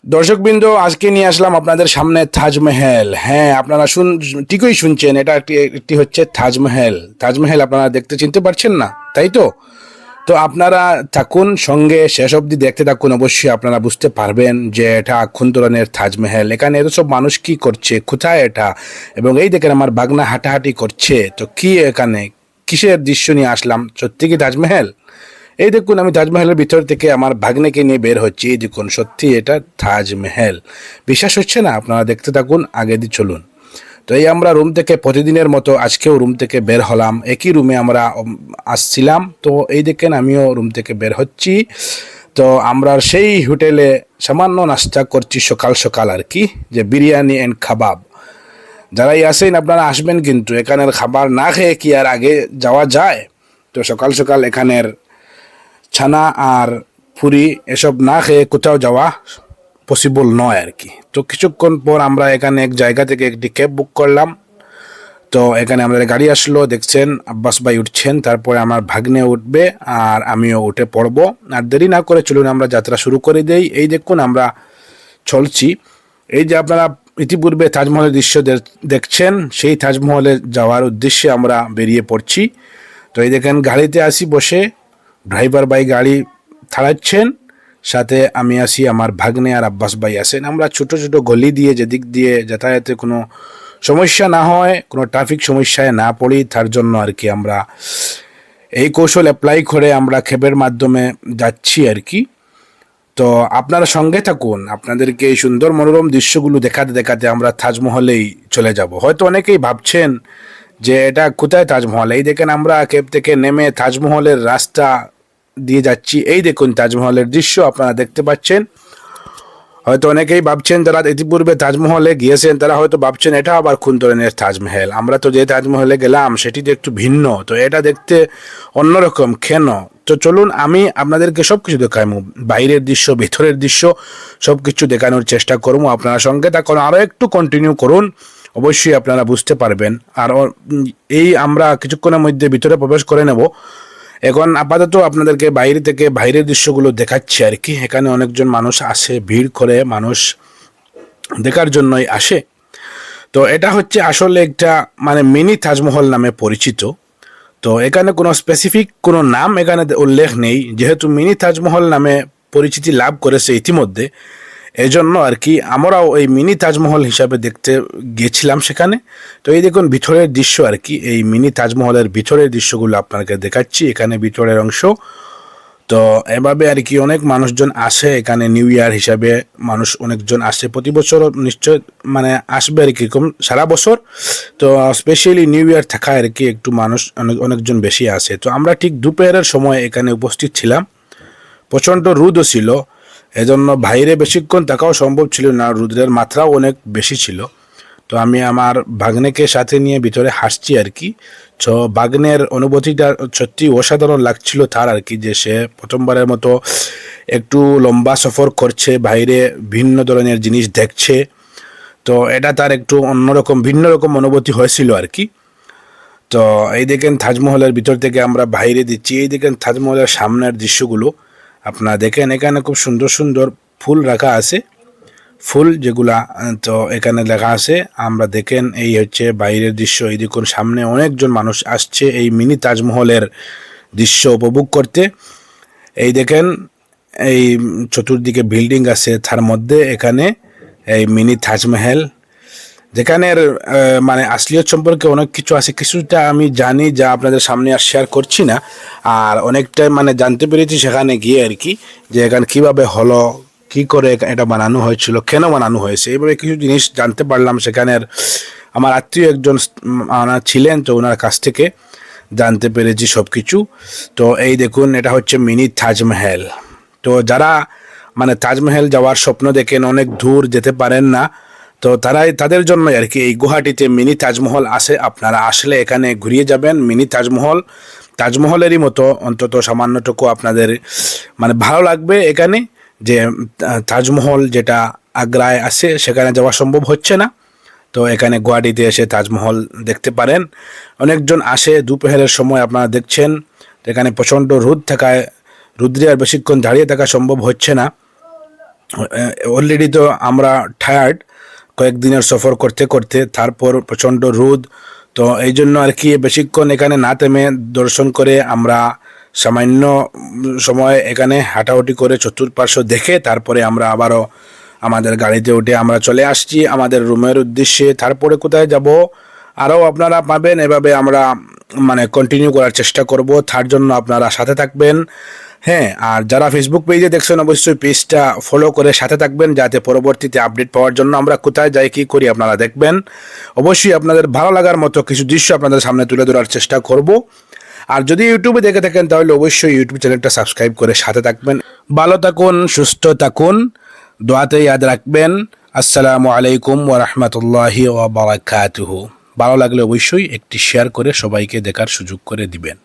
দর্শকবৃন্দ, আজকে নিয়ে আসলাম আপনাদের সামনে তাজমহল। হ্যাঁ, আপনারা ঠিকই শুনছেন, এটা একটি একটি হচ্ছে তাজমহল। তাজমহল আপনারা দেখতে চিনতে পারছেন না, তাই তো? তো আপনারা থাকুন সঙ্গে, শেষ অবধি দেখতে থাকুন। অবশ্যই আপনারা বুঝতে পারবেন যে এটা কোন ধরনের তাজমহল। এখানে এত সব মানুষ কি করছে, কোথায় এটা, এবং এই দেখেন আমার বাগনা হাঁটাহাঁটি করছে। তো কি এখানে কিসের দৃশ্য নিয়ে আসলাম? সত্যি কি তাজমহল? এই দেখুন, আমি তাজমহলের ভিতর থেকে আমার ভাগ্নেকে নিয়ে বের হচ্ছি। এই দেখুন, সত্যি এটা তাজমহল। বিশ্বাস হচ্ছে না? আপনারা দেখতে থাকুন, আগে দিয়ে চলুন। তো এই আমরা রুম থেকে প্রতিদিনের মতো আজকেও রুম থেকে বের হলাম। একই রুমে আমরা আসছিলাম। তো এই দেখেন, আমিও রুম থেকে বের হচ্ছি। তো আমরা সেই হোটেলে সামান্য নাস্তা করছি সকাল সকাল আর কি, যে বিরিয়ানি অ্যান্ড কাবাব। যারাই আসেন আপনারা আসবেন, কিন্তু এখানের খাবার না খেয়ে কি আর আগে যাওয়া যায়? তো সকাল সকাল এখানের ছানা আর পুরি এসব না খেয়ে কোথাও যাওয়া পসিবল নয় আর কি। তো কিছুক্ষণ পর আমরা এখানে এক জায়গা থেকে একটি ক্যাব বুক করলাম। তো এখানে আমাদের গাড়ি আসলো, দেখছেন আব্বাস ভাই উঠছেন, তারপরে আমার ভাগ্নে উঠবে আর আমিও উঠে পড়বো। আর দেরি না করে চলুন আমরা যাত্রা শুরু করে দেই। এই দেখুন আমরা চলছি। এই যে আপনারা ইতিপূর্বে তাজমহলের দৃশ্য দেখছেন, সেই তাজমহলে যাওয়ার উদ্দেশ্যে আমরা বেরিয়ে পড়ছি। তো এই দেখেন, গাড়িতে আসি বসে, ড্রাইভার ভাই গাড়ি থাড়াচ্ছেন, সাথে আমি আসি, আমার ভাগ্নে আর আব্বাস ভাই আসেন। আমরা ছোট ছোট গলি দিয়ে, যেদিক দিয়ে যাতায়াতে কোনো সমস্যা না হয়, কোনো ট্রাফিক সমস্যায় না পড়ি, তার জন্য আর কি আমরা এই কৌশল অ্যাপ্লাই করে আমরা ক্যাবের মাধ্যমে যাচ্ছি আর কি। তো আপনারা সঙ্গে থাকুন, আপনাদেরকে এই সুন্দর মনোরম দৃশ্যগুলো দেখাতে দেখাতে আমরা তাজমহলেই চলে যাব। হয়তো অনেকেই ভাবছেন যে এটা কোথায় তাজমহল। এই দেখেন, আমরা ক্যাব থেকে নেমে তাজমহলের রাস্তা দিয়ে যাচ্ছি। এই দেখুন তাজমহলের দৃশ্য আপনারা দেখতে পাচ্ছেন। হয়তো অনেকেই ভাবছেন, যারা ইতিপূর্বে তাজমহলে গিয়েছেন তারা হয়তো ভাবছেন এটা আবার কোন ধরনের তাজমহল। আমরা তো যে তাজমহলে গেলাম সেটি তো একটু ভিন্ন, তো এটা দেখতে অন্যরকম কেন? তো চলুন আমি আপনাদেরকে সব কিছু দেখাবো, বাইরের দৃশ্য, ভেতরের দৃশ্য, সব কিছু দেখানোর চেষ্টা করবো। আপনারা সঙ্গে থাকুন, আরও একটু কন্টিনিউ করুন, অবশ্যই আপনারা বুঝতে পারবেন। আর এই আমরা কিছুক্ষণের মধ্যে ভিতরে প্রবেশ করে নেব। এখন আপাতত আপনাদেরকে বাইরে থেকে বাইরের দৃশ্যগুলো দেখাচ্ছি আর কি। এখানে অনেকজন মানুষ আসে, ভিড় করে, মানুষ দেখার জন্যই আসে। তো এটা হচ্ছে আসলে একটা মানে মিনি তাজমহল নামে পরিচিত। তো এখানে কোনো স্পেসিফিক কোনো নাম এখানে উল্লেখ নেই, যেহেতু মিনি তাজমহল নামে পরিচিতি লাভ করেছে ইতিমধ্যে। এই জন্য আর কি আমরাও এই মিনি তাজমহল হিসাবে দেখতে গিয়েছিলাম সেখানে। তো এই দেখুন ভিতরের দৃশ্য আর কি, এই মিনি তাজমহলের ভিতরের দৃশ্যগুলো আপনাকে দেখাচ্ছি। এখানে ভিতরের অংশ। তো এভাবে আর কি অনেক মানুষজন আসে এখানে, নিউ ইয়ার হিসাবে মানুষ অনেকজন আসে প্রতি বছর, নিশ্চয় মানে আসবে আর কি এরকম সারা বছর। তো স্পেশালি নিউ ইয়ার থাকায় আর কি একটু মানুষ অনেকজন বেশি আসে। তো আমরা ঠিক দুপুরের সময় এখানে উপস্থিত ছিলাম। প্রচণ্ড রোদও ছিল, এজন্য বাইরে বেশিক্ষণ থাকাও সম্ভব ছিল না, রোদের মাত্রাও অনেক বেশি ছিল। তো আমি আমার ভাগ্নেকে সাথে নিয়ে ভিতরে হাসছি আর কি। তো ভাগ্নের অনুভূতিটা সত্যি অসাধারণ লাগছিল তার আর কি, যে সে প্রথমবারের মতো একটু লম্বা সফর করছে, বাইরে ভিন্ন ধরনের জিনিস দেখছে। তো এটা তার একটু অন্যরকম ভিন্ন রকম অনুভূতি হয়েছিল আর কি। তো এই দেখেন তাজমহলের ভিতর থেকে আমরা বাইরে দিচ্ছি। এই দেখেন তাজমহলের সামনের দৃশ্যগুলো আপনারা দেখেন। এখানে খুব সুন্দর সুন্দর ফুল রাখা আছে, ফুল যেগুলা, তো এখানে লেখা আছে। আমরা দেখেন এই হচ্ছে বাইরের দৃশ্য। এই দেখুন সামনে অনেকজন মানুষ আসছে এই মিনি তাজমহলের দৃশ্য উপভোগ করতে। এই দেখেন এই চতুর্দিকে বিল্ডিং আছে, তার মধ্যে এখানে এই মিনি তাজমহল, যেখানের মানে আসলিয়ত সম্পর্কে অনেক কিছু আছে, কিছুটা আমি জানি যা আপনাদের সামনে আর শেয়ার করছি না। আর অনেকটা মানে জানতে পেরেছি সেখানে গিয়ে আর কি, যে এখানে কীভাবে হলো, কি করে এটা বানানো হয়েছিল, কেন বানানো হয়েছে, এইভাবে কিছু জিনিস জানতে পারলাম সেখানের। আমার আত্মীয় একজন ছিলেন, তো ওনার কাছ থেকে জানতে পেরেছি সব কিছু। তো এই দেখুন এটা হচ্ছে মিনি তাজমহল। তো যারা মানে তাজমহল যাওয়ার স্বপ্ন দেখেন, অনেক দূর যেতে পারেন না, তো তাদের জন্য আর কি এই গুয়াহাটিতে মিনি তাজমহল আসে। আপনারা আসলে এখানে ঘুরিয়ে যাবেন। মিনি তাজমহল তাজমহলেরই মতো, অন্তত সামান্যটুকু আপনাদের মানে ভালো লাগবে এখানে। যে তাজমহল যেটা আগ্রায় আছে সেখানে যাওয়া সম্ভব হচ্ছে না, তো এখানে গুয়াহাটিতে এসে তাজমহল দেখতে পারেন। অনেকজন আসে দুপুরের সময়, আপনারা দেখছেন। এখানে প্রচণ্ড রোদ থাকায় রোদ্রে আর বেশিক্ষণ দাঁড়িয়ে থাকা সম্ভব হচ্ছে না। অলরেডি তো আমরা টায়ার্ড কয়েকদিনের সফর করতে করতে, তারপর প্রচণ্ড রোদ, তো এই জন্য আর কি বেশিক্ষণ এখানে না থেমে দর্শন করে আমরা সামান্য সময় এখানে হাঁটাহুটি করে চতুর্পার্শ্ব দেখে তারপরে আমরা আবারও আমাদের গাড়িতে উঠে আমরা চলে আসছি আমাদের রুমের উদ্দেশ্যে। তারপরে কোথায় যাব আরও আপনারা পাবেন, এভাবে আমরা মানে কন্টিনিউ করার চেষ্টা করব, তার জন্য আপনারা সাথে থাকবেন। হ্যাঁ, আর যারা ফেসবুক পেজে দেখছেন অবশ্যই পেজটা ফলো করে সাথে থাকবেন, যাতে পরবর্তীতে আপডেট পাওয়ার জন্য আমরা কোথায় যাই কী করি আপনারা দেখবেন। অবশ্যই আপনাদের ভালো লাগার মতো কিছু দৃশ্য আপনাদের সামনে তুলে ধরার চেষ্টা করব। আর যদি ইউটিউবে দেখে থাকেন তাহলে অবশ্যই ইউটিউব চ্যানেলটা সাবস্ক্রাইব করে সাথে থাকবেন। ভালো থাকুন, সুস্থ থাকুন, দোয়াতে ইয়াদ রাখবেন। আসসালামু আলাইকুম ওয়া রাহমাতুল্লাহি ওয়া বারাকাতুহু। ভালো লাগলে অবশ্যই একটি শেয়ার করে সবাইকে দেখার সুযোগ করে দিবেন।